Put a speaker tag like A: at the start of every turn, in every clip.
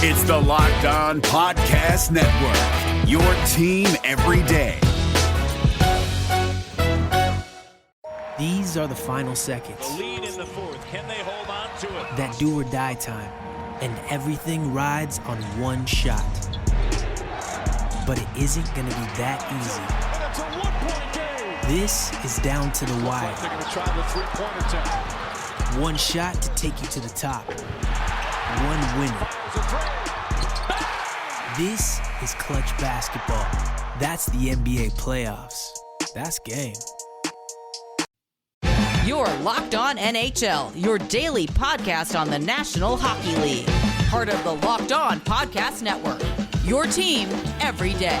A: It's the Locked On Podcast Network, your team every day.
B: These are the final seconds.
C: The lead in the fourth. Can they hold on to it?
B: That do or die time. And everything rides on one shot. But it isn't going to be that easy.
C: And it's a one-point game.
B: This is down to the wire.
C: They're going to try the three-pointer attempt.
B: One shot to take you to the top. One winner. This is clutch basketball. That's the NBA playoffs. That's game.
D: You're Locked On NHL, your daily podcast on the National Hockey League. Part of the Locked On Podcast Network, your team every day.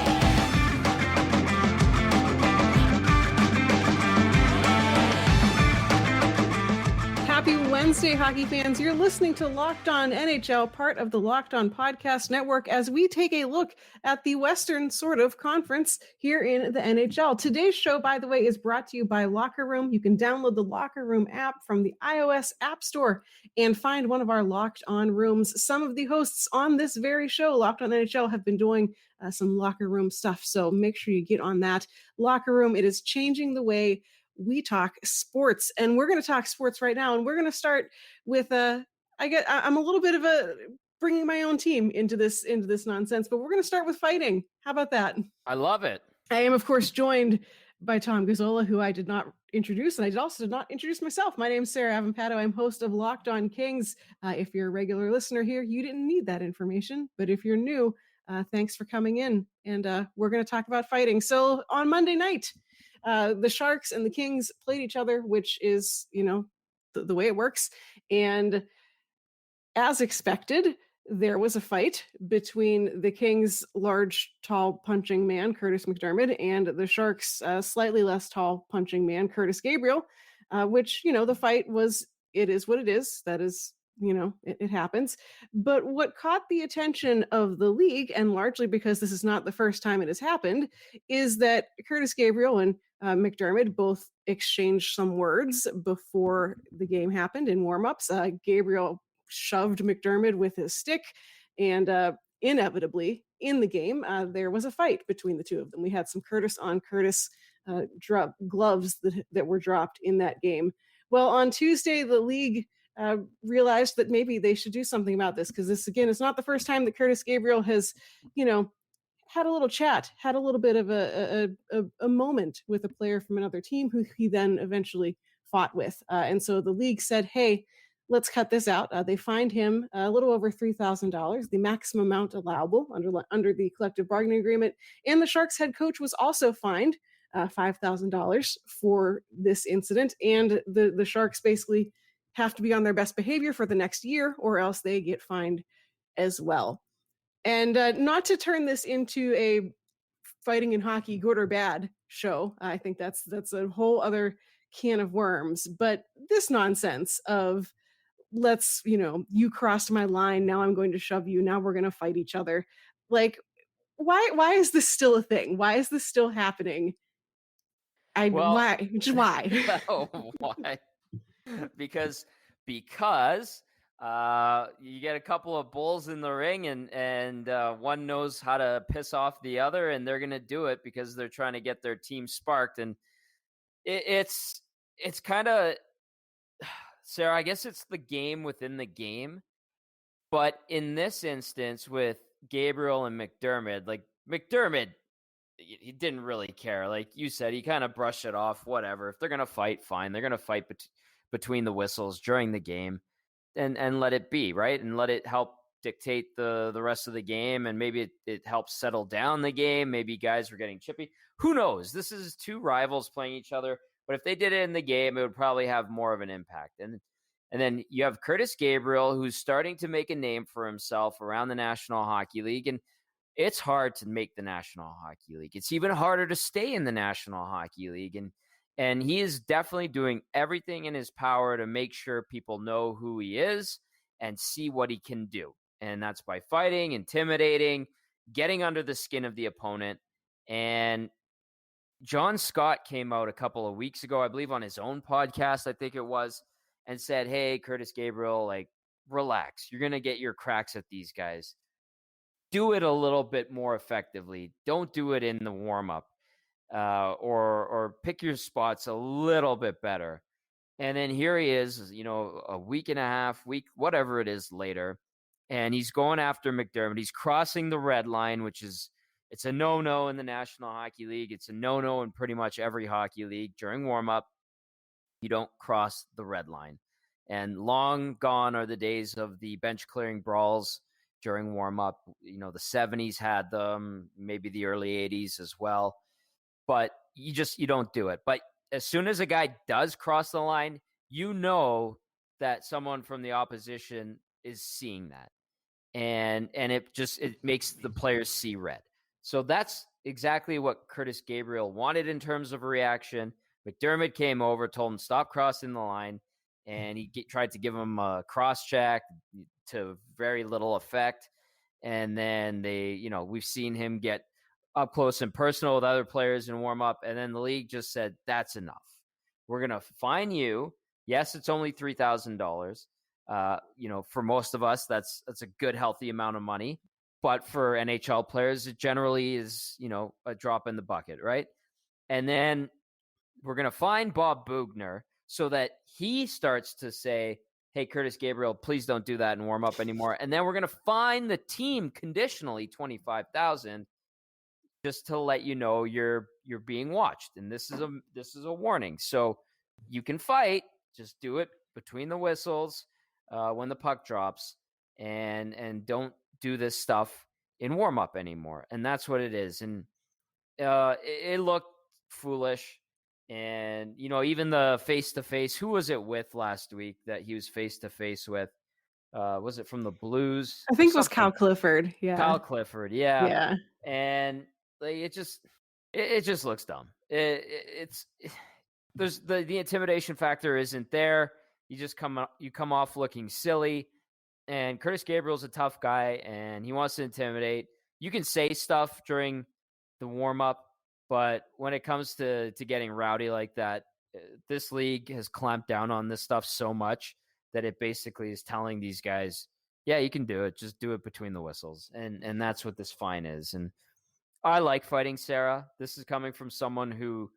E: Happy Wednesday, hockey fans. You're listening to Locked On NHL, part of the Locked On Podcast Network, as we take a look at the Western sort of conference here in the NHL. Today's show, by the way, is brought to you by Locker Room. You can download the Locker Room app from the iOS App Store and find one of our Locked On rooms. Some of the hosts on this very show, Locked On NHL, have been doing some Locker Room stuff, so make sure you get on that. Locker Room, it is changing the way we talk sports, and we're going to talk sports right now. And we're going to start with I'm a little bit of a bringing my own team into this nonsense, but we're going to start with fighting. How about that?
F: I love it.
E: I am, of course, joined by Tom Gazzola, who I did not introduce, and I also did not introduce myself. My name is Sarah Avampato. I'm host of Locked On Kings. If you're a regular listener here, you didn't need that information, but if you're new, thanks for coming in. And we're going to talk about fighting. So on Monday night, the Sharks and the Kings played each other, which is, the way it works. And as expected, there was a fight between the Kings' large, tall punching man, Curtis McDermott, and the Sharks' slightly less tall punching man, Curtis Gabriel, which, the fight was, it is what it is. That is, it happens. But what caught the attention of the league, and largely because this is not the first time it has happened, is that Curtis Gabriel and McDermott both exchanged some words before the game happened in warm-ups. Gabriel shoved McDermott with his stick, and inevitably in the game, there was a fight between the two of them. We had some Curtis on Curtis gloves that were dropped in that game. Well, on Tuesday, the league realized that maybe they should do something about this, because this, again, is not the first time that Curtis Gabriel has, had a little chat, had a little bit of a moment with a player from another team who he then eventually fought with. And so the league said, hey, let's cut this out. They fined him a little over $3,000, the maximum amount allowable under the collective bargaining agreement. And the Sharks head coach was also fined $5,000 for this incident. And the Sharks basically have to be on their best behavior for the next year, or else they get fined as well. And not to turn this into a fighting in hockey good or bad show. I think that's a whole other can of worms. But this nonsense of, let's, you crossed my line, now I'm going to shove you, now we're going to fight each other. Like, why is this still a thing? Why is this still happening? Why? Just why?
F: Oh, why? Because you get a couple of bulls in the ring, and one knows how to piss off the other, and they're going to do it because they're trying to get their team sparked. And it's kind of, Sarah, I guess it's the game within the game. But in this instance with Gabriel and McDermott, like McDermott, he didn't really care. Like you said, he kind of brushed it off, whatever. If they're going to fight, fine. They're going to fight between the whistles during the game. And let it be, right? And let it help dictate the rest of the game. And maybe it helps settle down the game. Maybe guys were getting chippy. Who knows? This is two rivals playing each other. But if they did it in the game, it would probably have more of an impact. And then you have Curtis Gabriel, who's starting to make a name for himself around the National Hockey League. And it's hard to make the National Hockey League. It's even harder to stay in the National Hockey League. And he is definitely doing everything in his power to make sure people know who he is and see what he can do. And that's by fighting, intimidating, getting under the skin of the opponent. And John Scott came out a couple of weeks ago, I believe on his own podcast, I think it was, and said, hey, Curtis Gabriel, like, relax. You're going to get your cracks at these guys. do it a little bit more effectively. Don't do it in the warm-up, or pick your spots a little bit better. And then here he is, a week and a half, whatever it is later, and he's going after McDermott. He's crossing the red line, it's a no-no in the National Hockey League. It's a no-no in pretty much every hockey league. During warm-up, you don't cross the red line. And long gone are the days of the bench-clearing brawls during warm-up. The 70s had them, maybe the early 80s as well. But you don't do it. But as soon as a guy does cross the line, that someone from the opposition is seeing that. And it makes the players see red. So that's exactly what Curtis Gabriel wanted in terms of a reaction. McDermott came over, told him stop crossing the line, and he tried to give him a cross check to very little effect. And then we've seen him get up close and personal with other players in warm up. And then the league just said, that's enough. We're going to fine you. Yes, it's only $3,000. For most of us, that's a good, healthy amount of money. But for NHL players, it generally is, a drop in the bucket, right? And then we're going to fine Bob Boughner so that he starts to say, hey, Curtis Gabriel, please don't do that in warm up anymore. And then we're going to fine the team conditionally $25,000 just to let you know you're being watched. And this is a warning. So you can fight, just do it between the whistles when the puck drops, and don't do this stuff in warm up anymore. And that's what it is. And it looked foolish. And, even the face-to-face, who was it with last week that he was face-to-face with? Was it from the Blues?
E: I think it was Cal Clifford. Yeah.
F: Cal Clifford. Yeah.
E: Yeah.
F: And it just looks dumb. There's the intimidation factor isn't there. You come off looking silly. And Curtis Gabriel's a tough guy, and he wants to intimidate. You can say stuff during the warm-up, but when it comes to getting rowdy like that, this league has clamped down on this stuff so much that it basically is telling these guys, yeah, you can do it. Just do it between the whistles. And that's what this fine is. And I like fighting Sarah. This is coming from someone who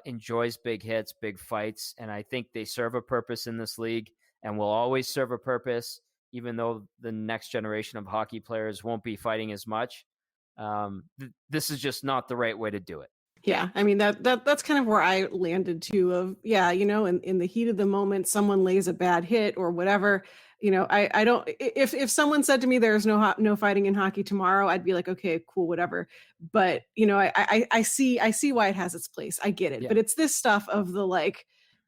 F: enjoys big hits, big fights, and I think they serve a purpose in this league and will always serve a purpose, even though the next generation of hockey players won't be fighting as much. This is just not the right way to do it.
E: Yeah, I mean that's kind of where I landed too. Of in the heat of the moment, someone lays a bad hit or whatever. I don't. If someone said to me there's no fighting in hockey tomorrow, I'd be like, okay, cool, whatever. But I see why it has its place. I get it. Yeah. But it's this stuff of the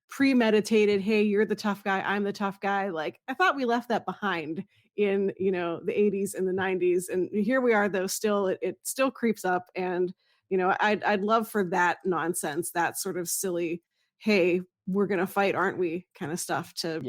E: premeditated. Hey, you're the tough guy. I'm the tough guy. I thought we left that behind in the 80s and the 90s, and here we are though. Still, it still creeps up, and I'd love for that nonsense, that sort of silly, hey, we're going to fight, aren't we, kind of stuff to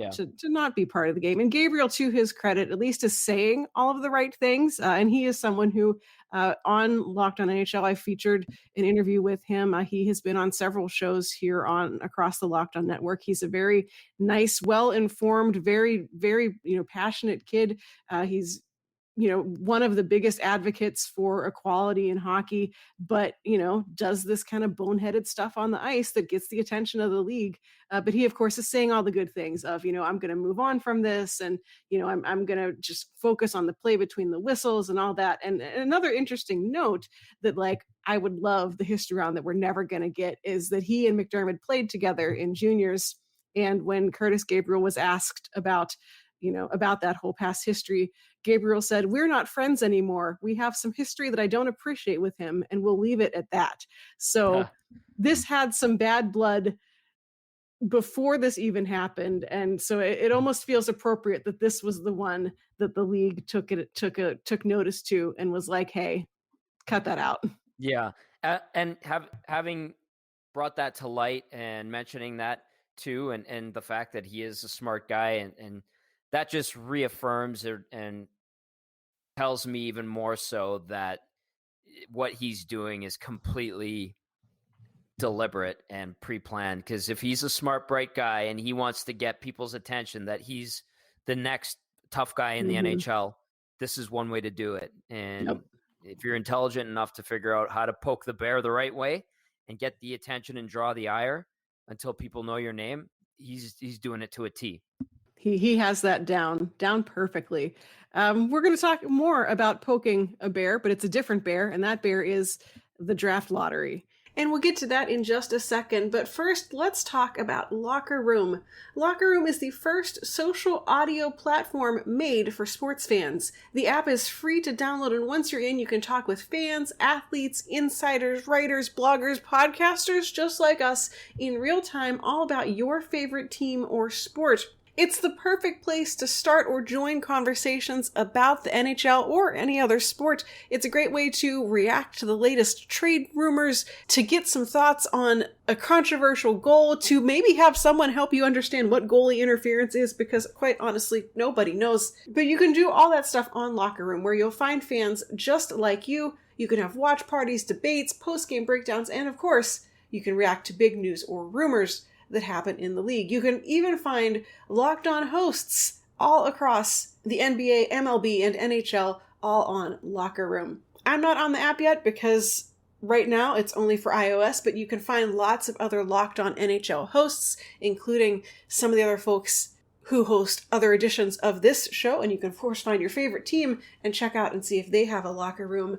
E: not be part of the game. And Gabriel, to his credit, at least is saying all of the right things. And he is someone who on Locked On NHL, I featured an interview with him. He has been on several shows here across the Locked On network. He's a very nice, well-informed, very, very, passionate kid. He's one of the biggest advocates for equality in hockey, but, does this kind of boneheaded stuff on the ice that gets the attention of the league. But he, of course, is saying all the good things of, I'm going to move on from this. And, I'm going to just focus on the play between the whistles and all that. And another interesting note that I would love the history on that we're never going to get is that he and McDermott played together in juniors. And when Curtis Gabriel was asked about that whole past history, Gabriel said, we're not friends anymore. We have some history that I don't appreciate with him, and we'll leave it at that. So this had some bad blood before this even happened. And so it almost feels appropriate that this was the one that the league took notice to and was like, hey, cut that out.
F: Yeah. And having brought that to light and mentioning that too, and the fact that he is a smart guy, and that just reaffirms and tells me even more so that what he's doing is completely deliberate and pre-planned. Because if he's a smart, bright guy and he wants to get people's attention that he's the next tough guy in the NHL, this is one way to do it. And
E: Yep.
F: if you're intelligent enough to figure out how to poke the bear the right way and get the attention and draw the ire until people know your name, he's doing it to a T.
E: He has that down perfectly. We're going to talk more about poking a bear, but it's a different bear, and that bear is the draft lottery. And we'll get to that in just a second, but first, let's talk about Locker Room. Locker Room is the first social audio platform made for sports fans. The app is free to download, and once you're in, you can talk with fans, athletes, insiders, writers, bloggers, podcasters, just like us, in real time, all about your favorite team or sport. It's the perfect place to start or join conversations about the NHL or any other sport. It's a great way to react to the latest trade rumors, to get some thoughts on a controversial goal, to maybe have someone help you understand what goalie interference is, because quite honestly, nobody knows. But you can do all that stuff on Locker Room, where you'll find fans just like you. You can have watch parties, debates, post-game breakdowns, and of course, you can react to big news or rumors that happen in the league. You can even find Locked On hosts all across the NBA, MLB, and NHL, all on Locker Room. I'm not on the app yet because right now it's only for iOS, but you can find lots of other Locked On NHL hosts, including some of the other folks who host other editions of this show, and you can of course find your favorite team and check out and see if they have a Locker Room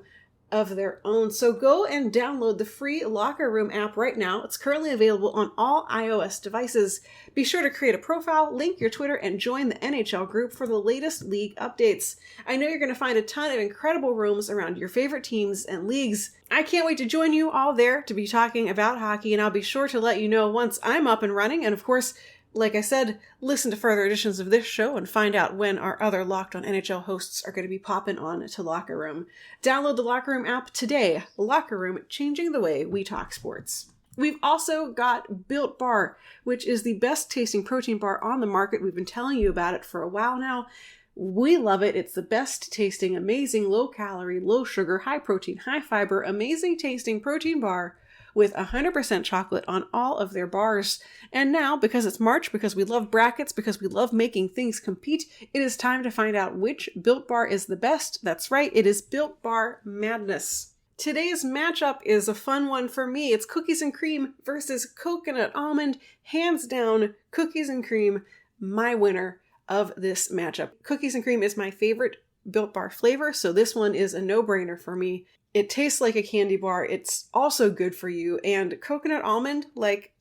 E: of their own. So go and download the free Locker Room app right now. It's currently available on all iOS devices. Be sure to create a profile, link your Twitter, and join the NHL group for the latest league updates. I know you're going to find a ton of incredible rooms around your favorite teams and leagues. I can't wait to join you all there to be talking about hockey, and I'll be sure to let you know once I'm up and running. And of course, like I said, listen to further editions of this show and find out when our other Locked On NHL hosts are going to be popping on to Locker Room. Download the Locker Room app today. Locker Room, changing the way we talk sports. We've also got Built Bar, which is the best tasting protein bar on the market. We've been telling you about it for a while now. We love it. It's the best tasting, amazing, low calorie, low sugar, high protein, high fiber, amazing tasting protein bar with 100% chocolate on all of their bars. And now, because it's March, because we love brackets, because we love making things compete, it is time to find out which Built Bar is the best. That's right, it is Built Bar Madness. Today's matchup is a fun one for me. It's cookies and cream versus coconut almond. Hands down, cookies and cream, my winner of this matchup. Cookies and cream is my favorite Built Bar flavor, so this one is a no-brainer for me. It tastes like a candy bar. It's also good for you. And coconut almond, like,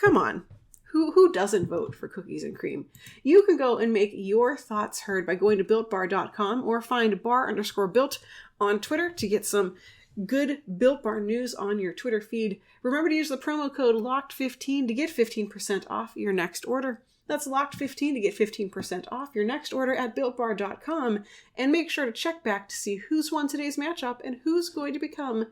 E: come on. Who doesn't vote for cookies and cream? You can go and make your thoughts heard by going to BuiltBar.com or find bar_built on Twitter to get some good Built Bar news on your Twitter feed. Remember to use the promo code LOCKED15 to get 15% off your next order. That's LOCKED15 to get 15% off your next order at BuiltBar.com, and make sure to check back to see who's won today's matchup and who's going to become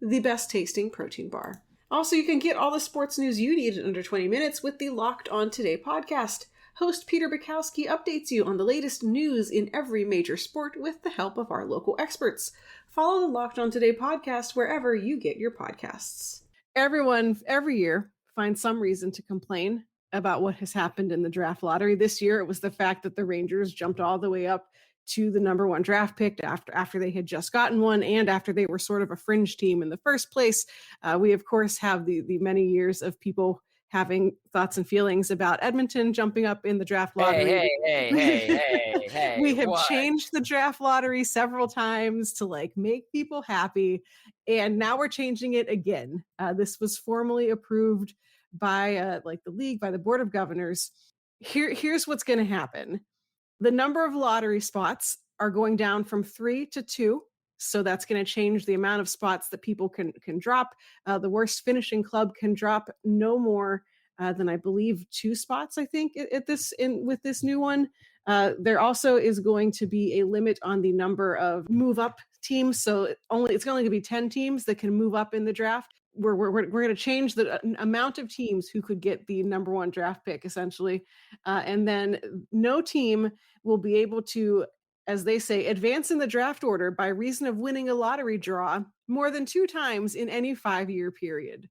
E: the best tasting protein bar. Also, you can get all the sports news you need in under 20 minutes with the Locked On Today podcast. Host Peter Bukowski updates you on the latest news in every major sport with the help of our local experts. Follow the Locked On Today podcast wherever you get your podcasts. Everyone, every year, finds some reason to complain about what has happened in the draft lottery. This year, it was the fact that the Rangers jumped all the way up to the number one draft pick after they had just gotten one, and after they were sort of a fringe team in the first place. We, of course, have the many years of people having thoughts and feelings about Edmonton jumping up in the draft lottery.
F: Hey,
E: we have
F: what?
E: changed the draft lottery several times to make people happy, and now we're changing it again. This was formally approved by the league, by the Board of Governors. Here's what's going to happen. The number of lottery spots are going down from 3 to 2. So that's going to change the amount of spots that people can drop. The worst finishing club can drop no more than, I believe, 2 spots, I think, with this new one. There also is going to be a limit on the number of move up teams. So it's only going to be 10 teams that can move up in the draft. We're going to change the amount of teams who could get the number one draft pick, essentially. And then no team will be able to, as they say, advance in the draft order by reason of winning a lottery draw more than 2 times in any 5-year period.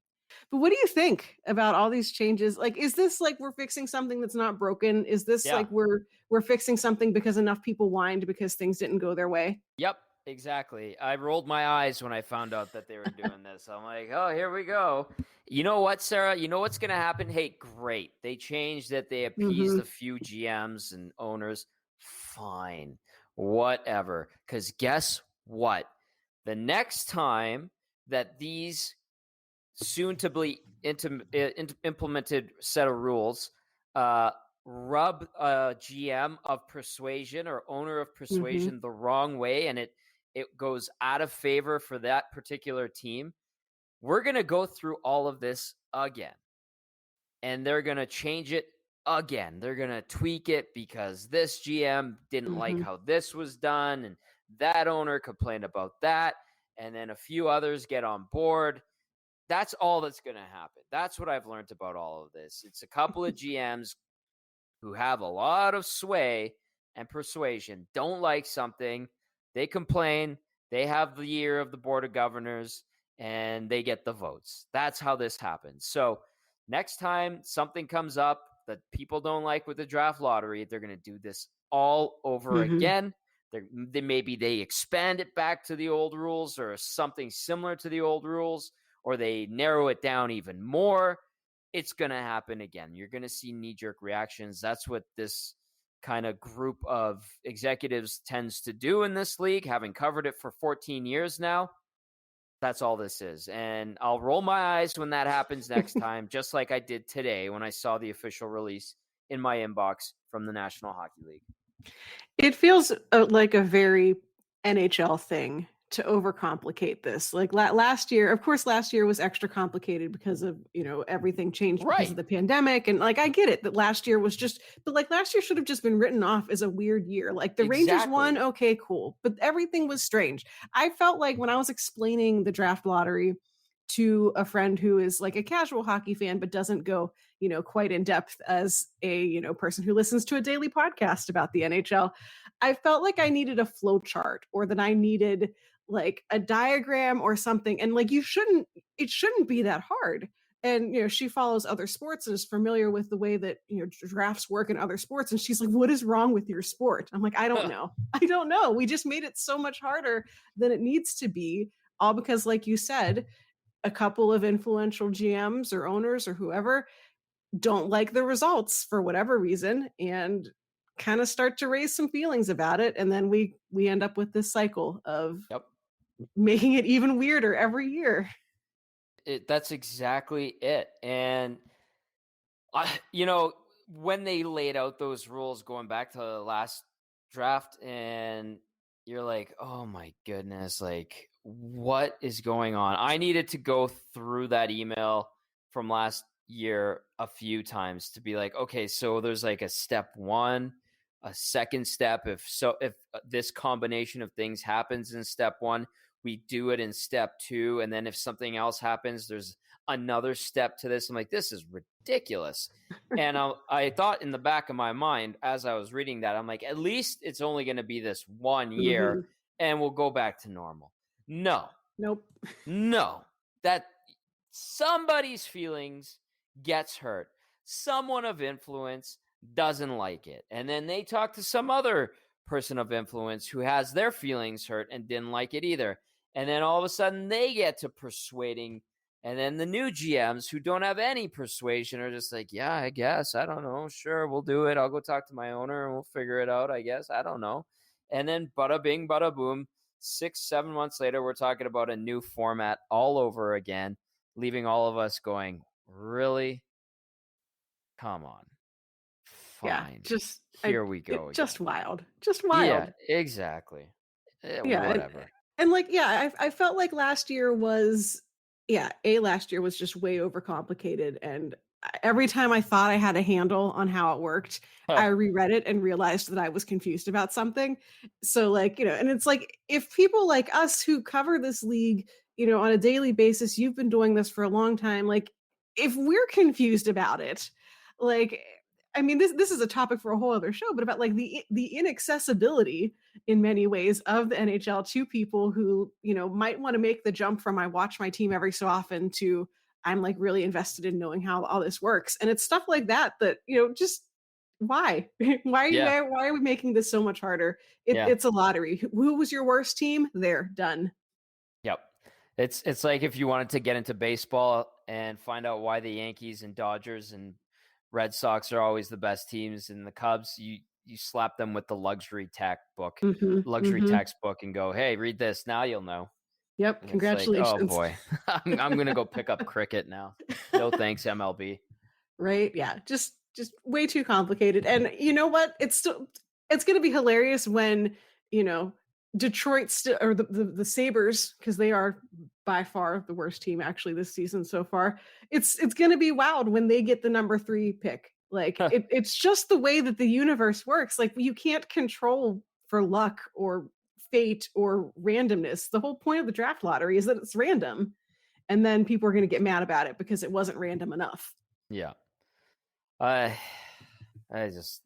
E: But what do you think about all these changes? Like, is this like we're fixing something that's not broken? Is this
F: Yeah.
E: like we're fixing something because enough people whined because things didn't go their way?
F: Yep, exactly. I rolled my eyes when I found out that they were doing this. I'm like, oh, here we go. You know what, Sarah? You know what's going to happen? Hey, great. They changed that. They appeased
E: Mhm.
F: a few GMs and owners. Fine. Whatever. Because guess what? The next time that these soon to be implemented set of rules rub a GM of persuasion or owner of persuasion the wrong way, and it goes out of favor for that particular team, we're going to go through all of this again. And they're going to change it again. They're going to tweak it because this GM didn't like how this was done, and that owner complained about that, and then a few others get on board. That's all that's going to happen. That's what I've learned about all of this. It's a couple of GMs who have a lot of sway and persuasion, don't like something, they complain, they have the ear of the board of governors, and they get the votes. That's how this happens. So next time something comes up that people don't like with the draft lottery, they're going to do this all over again. Maybe they expand it back to the old rules or something similar to the old rules, or they narrow it down even more. It's going to happen again. You're going to see knee-jerk reactions. That's what this kind of group of executives tends to do in this league, having covered it for 14 years now. That's all this is. And I'll roll my eyes when that happens next time, just like I did today when I saw the official release in my inbox from the National Hockey League.
E: It feels like a very NHL thing to overcomplicate this. Like last year, of course, last year was extra complicated because of, everything changed because of the pandemic. And like, I get it that last year was but like last year should have just been written off as a weird year. Like the Rangers won. Okay, cool. But everything was strange. I felt like when I was explaining the draft lottery to a friend who is like a casual hockey fan, but doesn't go, quite in depth as a, person who listens to a daily podcast about the NHL, I felt like I needed a flow chart, or that I needed like a diagram or something. And like, it shouldn't be that hard. And, she follows other sports and is familiar with the way that, drafts work in other sports. And she's like, what is wrong with your sport? I'm like, I don't know. I don't know. We just made it so much harder than it needs to be, all because, like you said, a couple of influential GMs or owners or whoever don't like the results for whatever reason and kind of start to raise some feelings about it. And then we end up with this cycle of making it even weirder every year.
F: That's exactly it. And, when they laid out those rules going back to the last draft, and you're like, oh my goodness, like, what is going on? I needed to go through that email from last year a few times to be like, okay, so there's like a step one, a second step. If this combination of things happens in step one, we do it in step two. And then if something else happens, there's another step to this. I'm like, this is ridiculous. And I thought in the back of my mind, as I was reading that, I'm like, at least it's only going to be this 1 year and we'll go back to normal. No.
E: Nope.
F: No. That somebody's feelings gets hurt. Someone of influence doesn't like it. And then they talk to some other person of influence who has their feelings hurt and didn't like it either. And then all of a sudden they get to persuading. And then the new GMs who don't have any persuasion are just like, yeah, I guess. I don't know. Sure, we'll do it. I'll go talk to my owner and we'll figure it out, I guess. I don't know. And then bada bing, bada boom. 6-7 months later, we're talking about a new format all over again, leaving all of us going, really? Come on. Fine.
E: Yeah,
F: here we go.
E: Just wild. Just wild.
F: Yeah, exactly.
E: Yeah,
F: whatever.
E: And like, yeah, I felt like last year was just way overcomplicated. And every time I thought I had a handle on how it worked, I reread it and realized that I was confused about something. So like, and it's like, if people like us who cover this league, on a daily basis, you've been doing this for a long time. Like, if we're confused about it, like, I mean, this is a topic for a whole other show, but about like the inaccessibility in many ways of the NHL to people who, might want to make the jump from I watch my team every so often to I'm like really invested in knowing how all this works. And it's stuff like that, just why?
F: Yeah.
E: Why are we making this so much harder?
F: Yeah.
E: It's a lottery. Who was your worst team? They're done.
F: Yep. It's like if you wanted to get into baseball and find out why the Yankees and Dodgers and Red Sox are always the best teams, and the Cubs, you slap them with the luxury textbook and go, hey, read this. Now you'll know.
E: Yep.
F: And
E: Congratulations.
F: it's like, oh boy, I'm going to go pick up cricket now. No thanks, MLB.
E: Right. Yeah. Just way too complicated. And you know what? It's going to be hilarious when, Detroit or the Sabres, because they are by far the worst team actually this season so far. It's going to be wild when they get the number 3 pick. Like it's just the way that the universe works. Like you can't control for luck or fate or randomness. The whole point of the draft lottery is that it's random. And then people are going to get mad about it because it wasn't random enough.
F: Yeah. I just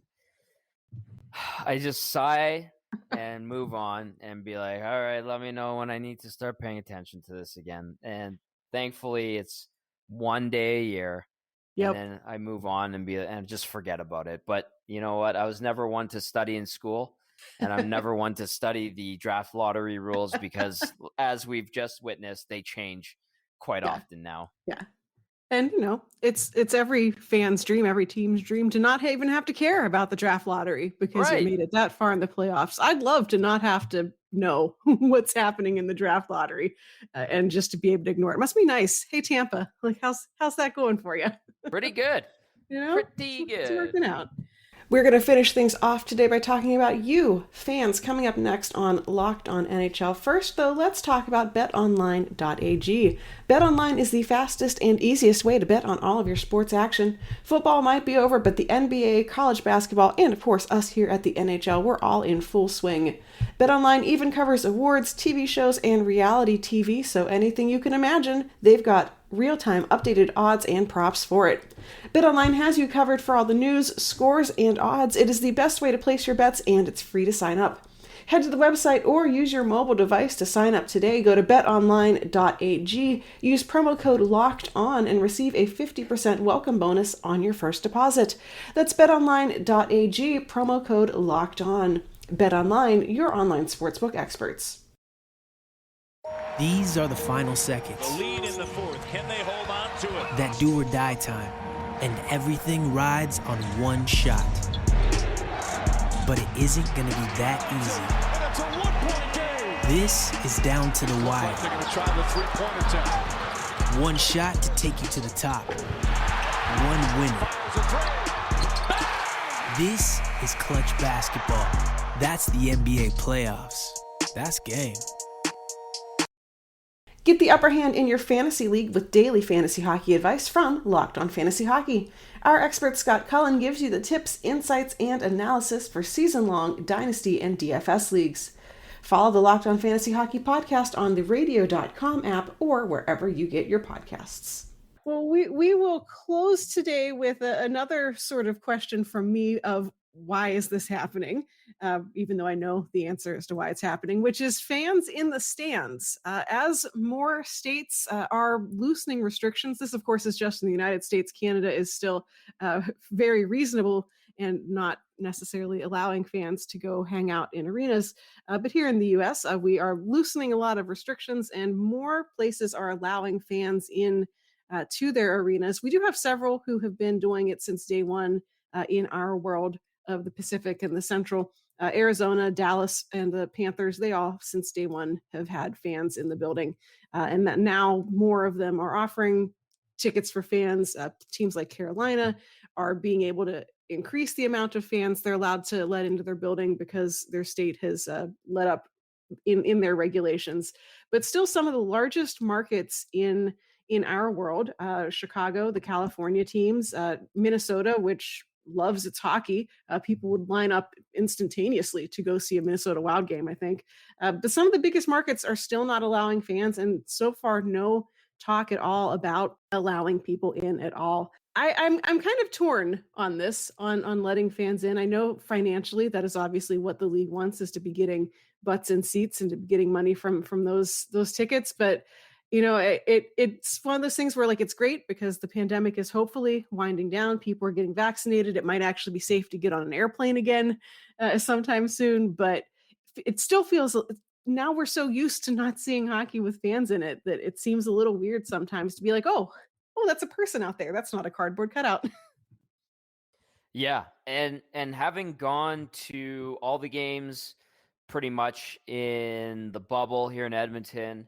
F: sigh and move on and be like, all right, let me know when I need to start paying attention to this again. And thankfully it's one day a year.
E: Yep.
F: And then I move on and just forget about it. But you know what? I was never one to study in school, and I'm never one to study the draft lottery rules because as we've just witnessed, they change quite often now.
E: Yeah. And, it's every fan's dream, every team's dream to not even have to care about the draft lottery because you made it that far in the playoffs. I'd love to not have to know what's happening in the draft lottery and just to be able to ignore it. It must be nice. Hey, Tampa, like how's that going for you?
F: Pretty good. Pretty good.
E: It's working out. We're going to finish things off today by talking about you, fans, coming up next on Locked On NHL. First, though, let's talk about betonline.ag. BetOnline is the fastest and easiest way to bet on all of your sports action. Football might be over, but the NBA, college basketball, and of course us here at the NHL, we're all in full swing. BetOnline even covers awards, TV shows, and reality TV, so anything you can imagine, they've got real-time updated odds and props for it. BetOnline has you covered for all the news, scores, and odds. It is the best way to place your bets, and it's free to sign up. Head to the website or use your mobile device to sign up today. Go to betonline.ag, use promo code LOCKEDON, and receive a 50% welcome bonus on your first deposit. That's betonline.ag, promo code LOCKEDON. BetOnline, your online sportsbook experts.
B: These are the final seconds.
C: The lead in the fourth. Can they hold on to it?
B: That do or die time. And everything rides on one shot. But it isn't going to be that easy.
C: And it's a one-point game.
B: This is down to the wire.
C: They're going to try the three-point attempt.
B: One shot to take you to the top. One winner. This is clutch basketball. That's the NBA playoffs. That's game.
E: Get the upper hand in your fantasy league with daily fantasy hockey advice from Locked On Fantasy Hockey. Our expert Scott Cullen gives you the tips, insights, and analysis for season-long Dynasty and DFS leagues. Follow the Locked On Fantasy Hockey podcast on the radio.com app or wherever you get your podcasts. Well, we will close today with another sort of question from me of why is this happening? Even though I know the answer as to why it's happening, which is fans in the stands. As more states are loosening restrictions, this of course is just in the United States. Canada is still very reasonable and not necessarily allowing fans to go hang out in arenas. But here in the US, we are loosening a lot of restrictions and more places are allowing fans in to their arenas. We do have several who have been doing it since day one in our world of the Pacific and the Central. Arizona, Dallas, and the Panthers, they all, since day one, have had fans in the building. And that now more of them are offering tickets for fans. Teams like Carolina are being able to increase the amount of fans they're allowed to let into their building because their state has let up in their regulations. But still some of the largest markets in our world, Chicago, the California teams, Minnesota, which loves its hockey. People would line up instantaneously to go see a Minnesota Wild game, I think. But some of the biggest markets are still not allowing fans, and so far no talk at all about allowing people in at all. I'm kind of torn on this, on letting fans in. I know financially that is obviously what the league wants, is to be getting butts in seats and to be getting money from those tickets. But It's one of those things where like it's great because the pandemic is hopefully winding down. People are getting vaccinated. It might actually be safe to get on an airplane again sometime soon, but it still feels now we're so used to not seeing hockey with fans in it that it seems a little weird sometimes to be like, oh, that's a person out there. That's not a cardboard cutout.
F: Yeah, and having gone to all the games pretty much in the bubble here in Edmonton,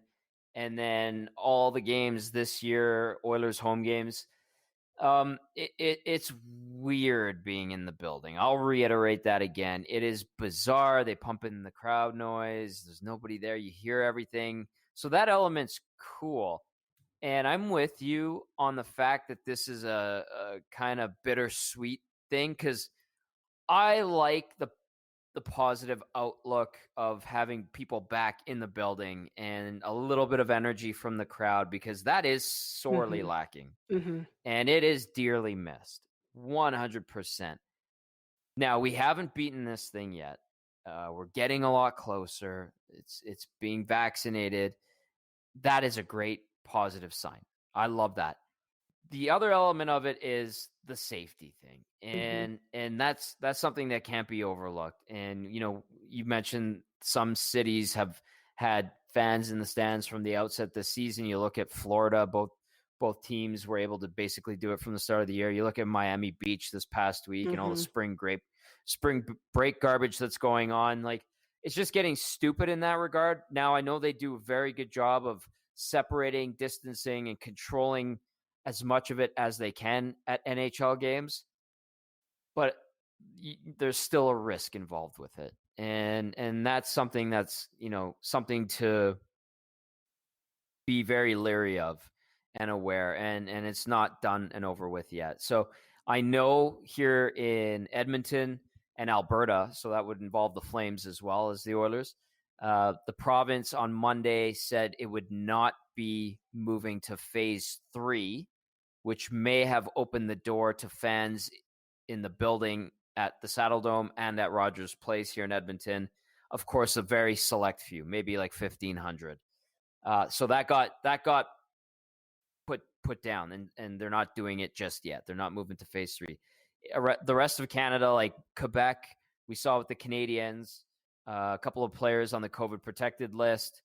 F: and then all the games this year, Oilers home games, it's weird being in the building. I'll reiterate that again. It is bizarre. They pump in the crowd noise. There's nobody there. You hear everything. So that element's cool. And I'm with you on the fact that this is a kind of bittersweet thing, because I like the positive outlook of having people back in the building and a little bit of energy from the crowd, because that is sorely lacking. And it is dearly missed, 100%. Now, we haven't beaten this thing yet. We're getting a lot closer. It's being vaccinated. That is a great positive sign. I love that. The other element of it is the safety thing. And that's something that can't be overlooked. And, you mentioned some cities have had fans in the stands from the outset this season. You look at Florida, both teams were able to basically do it from the start of the year. You look at Miami Beach this past week and all the spring break garbage that's going on. Like, it's just getting stupid in that regard. Now, I know they do a very good job of separating, distancing, and controlling as much of it as they can at NHL games, but there's still a risk involved with it. And that's something that's, something to be very leery of and aware, and it's not done and over with yet. So I know here in Edmonton and Alberta, so that would involve the Flames as well as the Oilers, the province on Monday said it would not be moving to phase 3, which may have opened the door to fans in the building at the Saddle Dome and at Rogers Place here in Edmonton. Of course, a very select few, maybe like 1,500. So that got put down, and they're not doing it just yet. They're not moving to phase 3. The rest of Canada, like Quebec, we saw with the Canadiens, a couple of players on the COVID protected list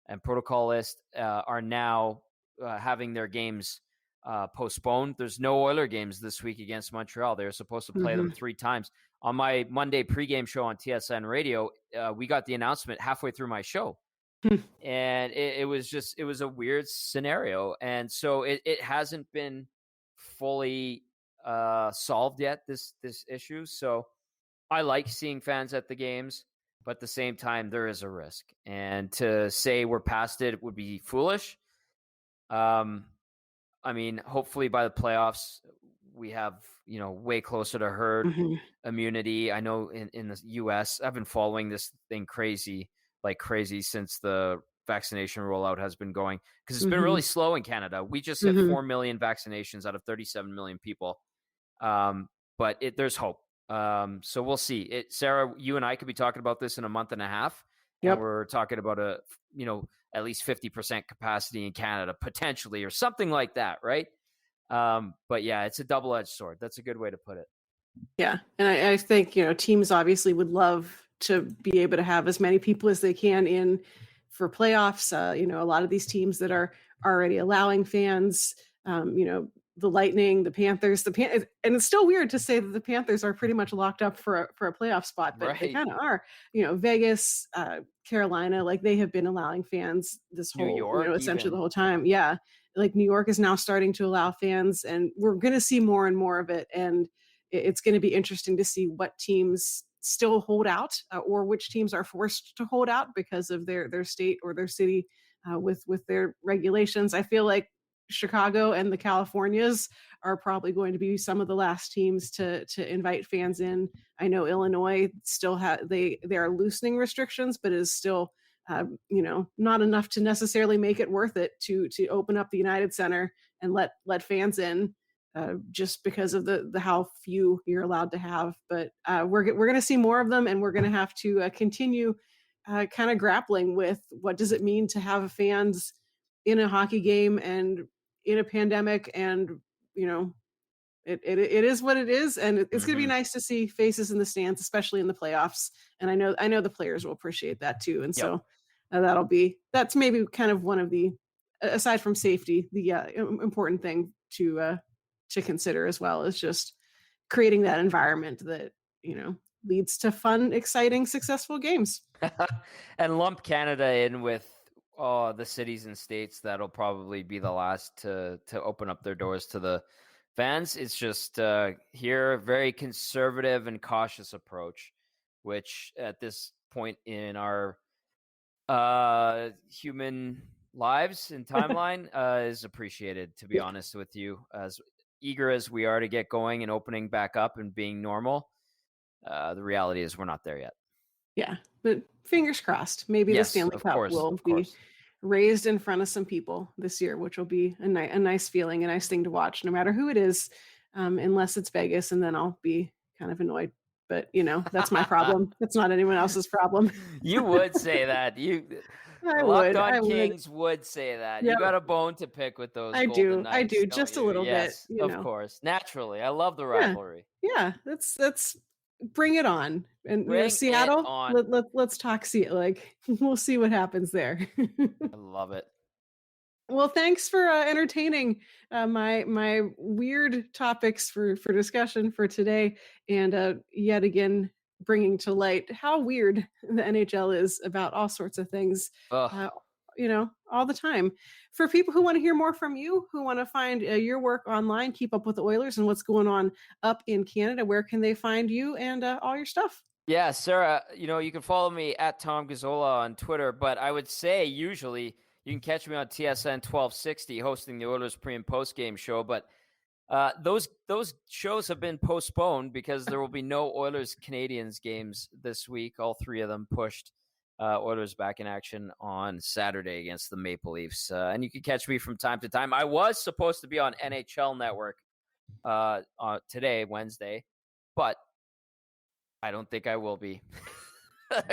F: and protocol list are now having their games postponed. There's no Oiler games this week against Montreal. They were supposed to play them 3 times. On my Monday pregame show on TSN Radio, we got the announcement halfway through my show. And it was a weird scenario. And so it hasn't been fully solved yet, this issue. So I like seeing fans at the games, but at the same time, there is a risk. And to say we're past it would be foolish. I mean, hopefully by the playoffs, we have, way closer to herd immunity. I know in the U.S., I've been following this thing crazy since the vaccination rollout has been going, because it's been really slow in Canada. We just hit 4 million vaccinations out of 37 million people. But there's hope. So we'll see. Sarah, you and I could be talking about this in a month and a half. Yep. And we're talking about at least 50% capacity in Canada, potentially, or something like that, right? But yeah, it's a double-edged sword. That's a good way to put it.
E: Yeah. And I think, teams obviously would love to be able to have as many people as they can in for playoffs. A lot of these teams that are already allowing fans, the Lightning, the Panthers, and it's still weird to say that the Panthers are pretty much locked up for a playoff spot, but they kind of are. Vegas, Carolina, like they have been allowing fans this whole, New York, essentially the whole time. Yeah, like New York is now starting to allow fans, and we're going to see more and more of it. And it's going to be interesting to see what teams still hold out, or which teams are forced to hold out because of their state or their city with their regulations. I feel like Chicago and the Californias are probably going to be some of the last teams to invite fans in. I know Illinois still they are loosening restrictions, but is still not enough to necessarily make it worth it to open up the United Center and let fans in, just because of the how few you're allowed to have. But we're going to see more of them, and we're going to have to continue kind of grappling with what does it mean to have fans in a hockey game and in a pandemic, and it is what it is, and it's going to be nice to see faces in the stands, especially in the playoffs. And I know the players will appreciate that too. And so that's maybe kind of one of the, aside from safety, the important thing to consider as well, is just creating that environment that leads to fun, exciting, successful games.
F: And lump Canada in with the cities and states that'll probably be the last to open up their doors to the fans. It's just here a very conservative and cautious approach, which at this point in our human lives and timeline is appreciated, to be honest with you. As eager as we are to get going and opening back up and being normal, the reality is we're not there yet.
E: Yeah, but fingers crossed. Maybe the Stanley Cup will be raised in front of some people this year, which will be a nice feeling, a nice thing to watch, no matter who it is, unless it's Vegas, and then I'll be kind of annoyed. But that's my problem. That's not anyone else's problem.
F: You would say that. Locked On Kings would say that. Yep. You got a bone to pick with those. I
E: do, just a little bit.
F: Of course, naturally. I love the rivalry.
E: Yeah, let's bring it on. And Seattle, let's talk. We'll see what happens there.
F: I love it.
E: Well, thanks for entertaining my weird topics for discussion for today, and yet again bringing to light how weird the NHL is about all sorts of things. All the time. For people who want to hear more from you, who want to find your work online, keep up with the Oilers and what's going on up in Canada, where can they find you and all your stuff?
F: Yeah, Sarah, you can follow me at Tom Gazzola on Twitter, but I would say usually you can catch me on TSN 1260 hosting the Oilers pre- and post-game show, but those shows have been postponed because there will be no Oilers-Canadiens games this week. All three of them pushed. Oilers back in action on Saturday against the Maple Leafs. And you can catch me from time to time. I was supposed to be on NHL Network today, Wednesday, but I don't think I will be.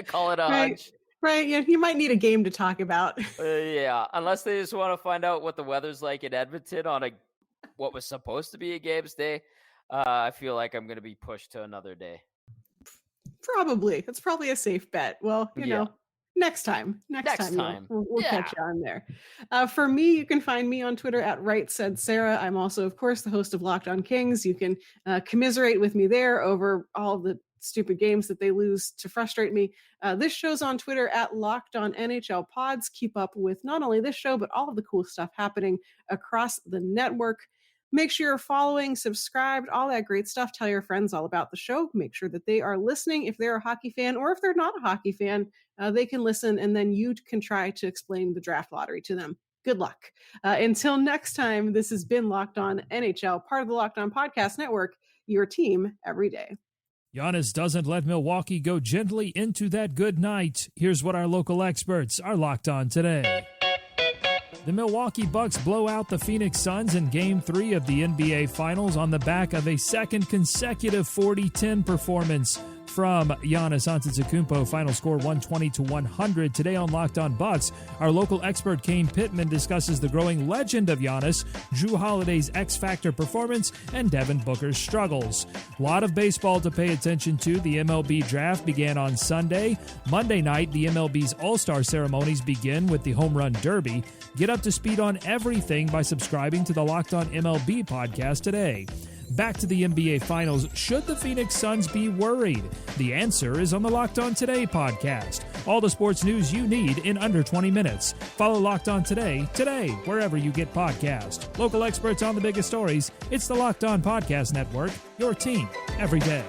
F: Call it a hunch.
E: Right. Yeah, you might need a game to talk about.
F: Yeah, unless they just want to find out what the weather's like in Edmonton on what was supposed to be a games day. I feel like I'm going to be pushed to another day.
E: Probably. That's probably a safe bet. Well, next time. We'll catch you on there. For me, you can find me on Twitter at RightSaidSarah. I'm also, of course, the host of Locked On Kings. You can commiserate with me there over all the stupid games that they lose to frustrate me. This show's on Twitter at Locked On NHL Pods. Keep up with not only this show, but all of the cool stuff happening across the network. Make sure you're following, subscribed, all that great stuff. Tell your friends all about the show. Make sure that they are listening. If they're a hockey fan, or if they're not a hockey fan, they can listen, and then you can try to explain the draft lottery to them. Good luck. Until next time, this has been Locked On NHL, part of the Locked On Podcast Network, your team every day.
G: Giannis doesn't let Milwaukee go gently into that good night. Here's what our local experts are locked on today. The Milwaukee Bucks blow out the Phoenix Suns in Game 3 of the NBA Finals on the back of a second consecutive 40-10 performance from Giannis Antetokounmpo. Final score 120-100. Today on Locked On Bucks, our local expert Kane Pittman discusses the growing legend of Giannis, Jrue Holiday's X-Factor performance, and Devin Booker's struggles. A lot of baseball to pay attention to. The MLB draft began on Sunday. Monday night, the MLB's All-Star ceremonies begin with the Home Run Derby. Get up to speed on everything by subscribing to the Locked On MLB podcast today. Back to the NBA Finals. Should the Phoenix Suns be worried? The answer is on the Locked On Today podcast. All the sports news you need in under 20 minutes. Follow Locked On Today, wherever you get podcasts. Local experts on the biggest stories. It's the Locked On Podcast Network, your team every day.